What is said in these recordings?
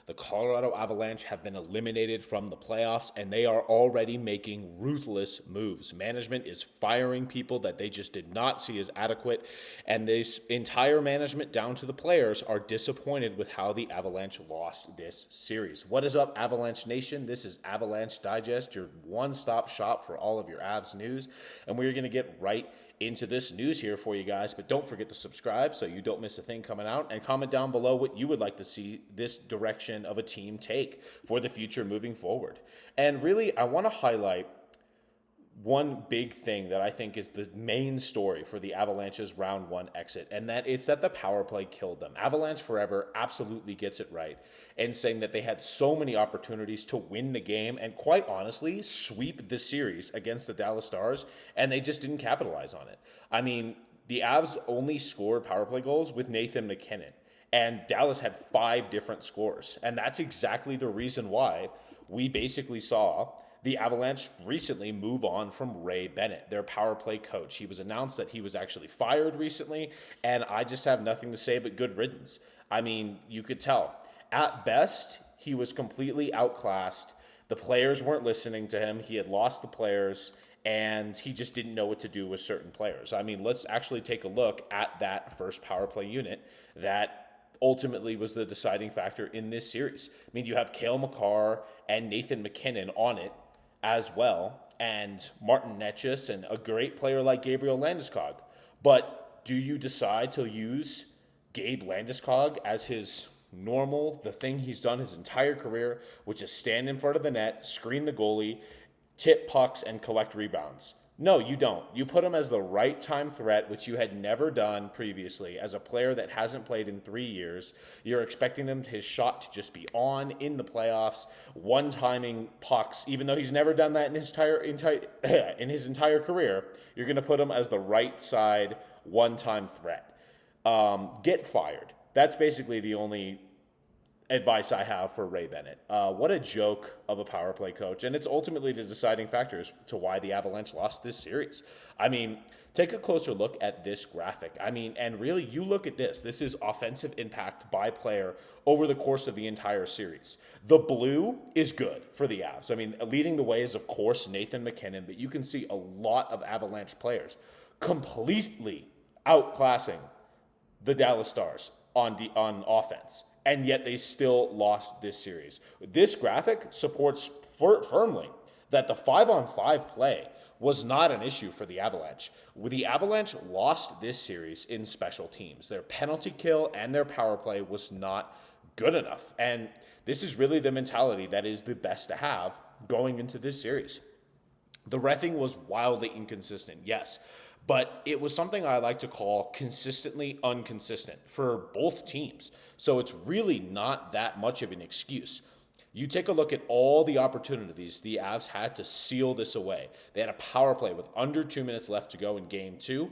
The Colorado Avalanche have been eliminated from the playoffs, and they are already making ruthless moves. Management is firing people that they just did not see as adequate, and this entire management down to the players are disappointed with how the Avalanche lost this series. What is up, Avalanche Nation? This is Avalanche Digest, your one-stop shop for all of your Avs news, and we're going to get right into this news here for you guys, but don't forget to subscribe so you don't miss a thing coming out, and comment down below what you would like to see this direction of a team take for the future moving forward. And really, I want to highlight one big thing that I think is the main story for the Avalanche's round one exit, and that it's that the power play killed them. Avalanche Forever absolutely gets it right in saying that they had so many opportunities to win the game and, quite honestly, sweep the series against the Dallas Stars, and they just didn't capitalize on it. I mean, the Avs only scored power play goals with Nathan MacKinnon, and Dallas had 5 different scores, and that's exactly the reason why we basically saw the Avalanche recently move on from Ray Bennett, their power play coach. He was announced that he was actually fired recently, and I just have nothing to say but good riddance. I mean, you could tell. At best, he was completely outclassed. The players weren't listening to him. He had lost the players, and he just didn't know what to do with certain players. I mean, let's actually take a look at that first power play unit that ultimately was the deciding factor in this series. I mean, you have Cale Makar and Nathan MacKinnon on it as well, and Martin Necas, and a great player like Gabriel Landeskog. But do you decide to use Gabe Landeskog as his normal, the thing he's done his entire career, which is stand in front of the net, screen the goalie, tip pucks, and collect rebounds? No, you don't. You put him as the right time threat, which you had never done previously. As a player that hasn't played in 3 years, you're expecting his shot to just be on in the playoffs, one-timing pucks. Even though he's never done that in his entire career, you're going to put him as the right side one-time threat. Get fired. That's basically the only advice I have for Ray Bennett. What a joke of a power play coach, and it's ultimately the deciding factors to why the Avalanche lost this series. I mean, take a closer look at this graphic. I mean, and really, you look at this. This is offensive impact by player over the course of the entire series. The blue is good for the Avs. I mean, leading the way is, of course, Nathan MacKinnon, but you can see a lot of Avalanche players completely outclassing the Dallas Stars on offense. And yet they still lost this series. This graphic supports firmly that the 5-on-5 play was not an issue for the Avalanche. The Avalanche lost this series in special teams. Their penalty kill and their power play was not good enough. And this is really the mentality that is the best to have going into this series. The reffing was wildly inconsistent, yes, but it was something I like to call consistently inconsistent for both teams. So it's really not that much of an excuse. You take a look at all the opportunities the Avs had to seal this away. They had a power play with under 2 minutes left to go in Game 2.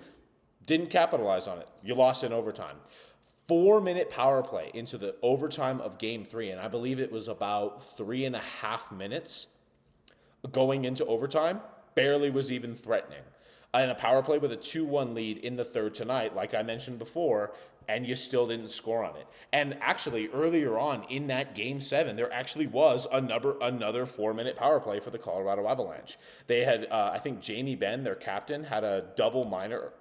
Didn't capitalize on it. You lost in overtime. 4-minute power play into the overtime of Game 3, and I believe it was about 3.5 minutes going into overtime, barely was even threatening. And a power play with a 2-1 lead in the third tonight, like I mentioned before, and you still didn't score on it. And actually, earlier on in that Game 7, there actually was another 4-minute power play for the Colorado Avalanche. They had, I think Jamie Benn, their captain, had a double minor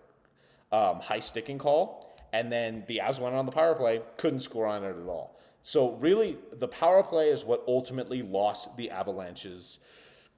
high sticking call, and then the Avs went on the power play, couldn't score on it at all. So really, the power play is what ultimately lost the Avalanche's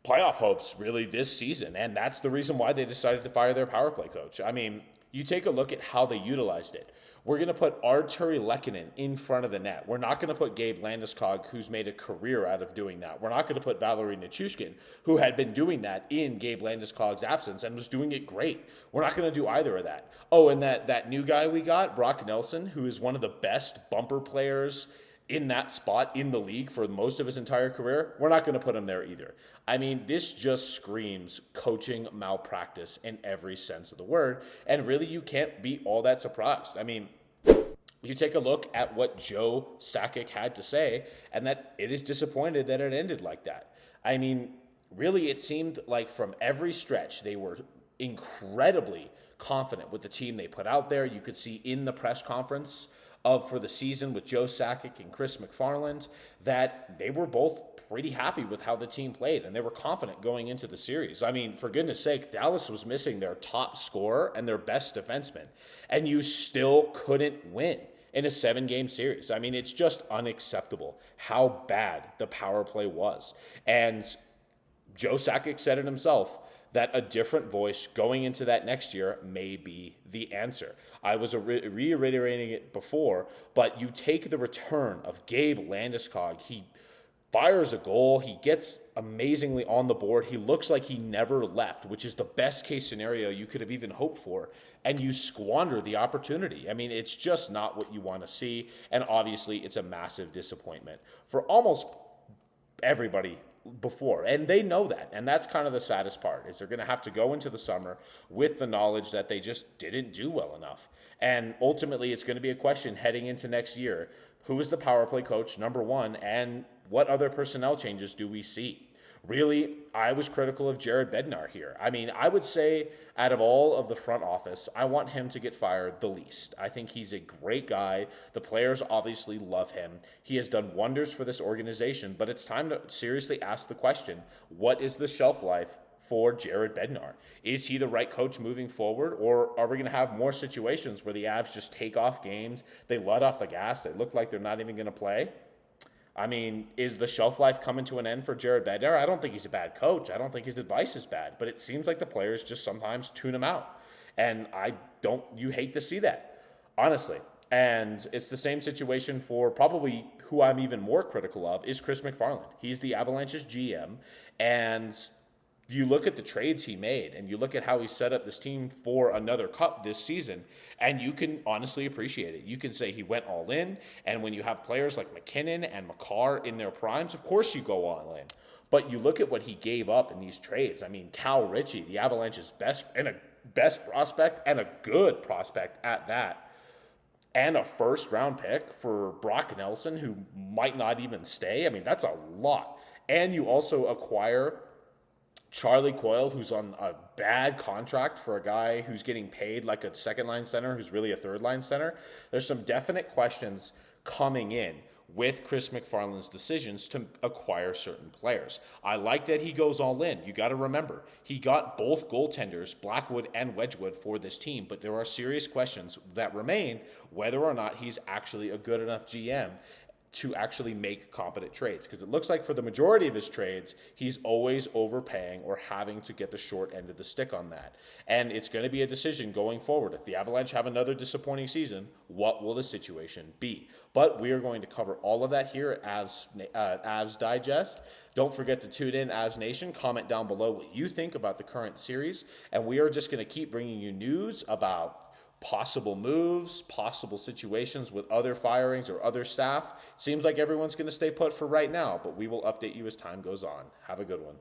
playoff hopes really this season, and that's the reason why they decided to fire their power play coach. I mean, you take a look at how they utilized it. We're going to put Artturi Lehkonen in front of the net. We're not going to put Gabe Landeskog, who's made a career out of doing that. We're not going to put Valeri Nichushkin, who had been doing that in Gabe Landeskog's absence and was doing it great. We're not going to do either of that. Oh, and that new guy we got, Brock Nelson, who is one of the best bumper players in that spot in the league for most of his entire career, we're not going to put him there either. I mean, this just screams coaching malpractice in every sense of the word, and really you can't be all that surprised. I mean, you take a look at what Joe Sakic had to say, and that it is disappointed that it ended like that. I mean, really it seemed like from every stretch they were incredibly confident with the team they put out there. You could see in the press conference for the season with Joe Sakic and Chris MacFarland, that they were both pretty happy with how the team played, and they were confident going into the series. I mean, for goodness sake, Dallas was missing their top scorer and their best defenseman, and you still couldn't win in a 7-game series. I mean, it's just unacceptable how bad the power play was. And Joe Sakic said it himself, that a different voice going into that next year may be the answer. I was reiterating it before, but you take the return of Gabe Landeskog. He fires a goal. He gets amazingly on the board. He looks like he never left, which is the best case scenario you could have even hoped for. And you squander the opportunity. I mean, it's just not what you want to see. And obviously, it's a massive disappointment for almost everybody before, and they know that, and that's kind of the saddest part, is they're going to have to go into the summer with the knowledge that they just didn't do well enough. And ultimately, it's going to be a question heading into next year: who is the power play coach, number one, and what other personnel changes do we see? Really, I was critical of Jared Bednar here. I mean, I would say out of all of the front office, I want him to get fired the least. I think he's a great guy. The players obviously love him. He has done wonders for this organization, but it's time to seriously ask the question, what is the shelf life for Jared Bednar? Is he the right coach moving forward, or are we going to have more situations where the Avs just take off games, they let off the gas, they look like they're not even going to play? I mean, is the shelf life coming to an end for Jared Bednar? I don't think he's a bad coach. I don't think his advice is bad, but it seems like the players just sometimes tune him out. And you hate to see that, honestly. And it's the same situation for probably who I'm even more critical of is Chris MacFarland. He's the Avalanche's GM, and you look at the trades he made, and you look at how he set up this team for another cup this season, and you can honestly appreciate it. You can say he went all in, and when you have players like MacKinnon and Makar in their primes, of course you go all in. But you look at what he gave up in these trades. I mean, Cal Ritchie, the Avalanche's best prospect, and a good prospect at that, and a first-round pick for Brock Nelson, who might not even stay. I mean, that's a lot. And you also acquire Charlie Coyle, who's on a bad contract for a guy who's getting paid like a second-line center, who's really a third-line center. There's some definite questions coming in with Chris MacFarland's decisions to acquire certain players. I like that he goes all in. You got to remember, he got both goaltenders, Blackwood and Wedgwood, for this team, but there are serious questions that remain whether or not he's actually a good enough GM to actually make competent trades, because it looks like for the majority of his trades, he's always overpaying or having to get the short end of the stick on that. And it's going to be a decision going forward. If the Avalanche have another disappointing season, what will the situation be? But we are going to cover all of that here at Avs Digest. Don't forget to tune in, Avs Nation. Comment down below what you think about the current series, and we are just going to keep bringing you news about possible moves, possible situations with other firings or other staff. It seems like everyone's going to stay put for right now, but we will update you as time goes on. Have a good one.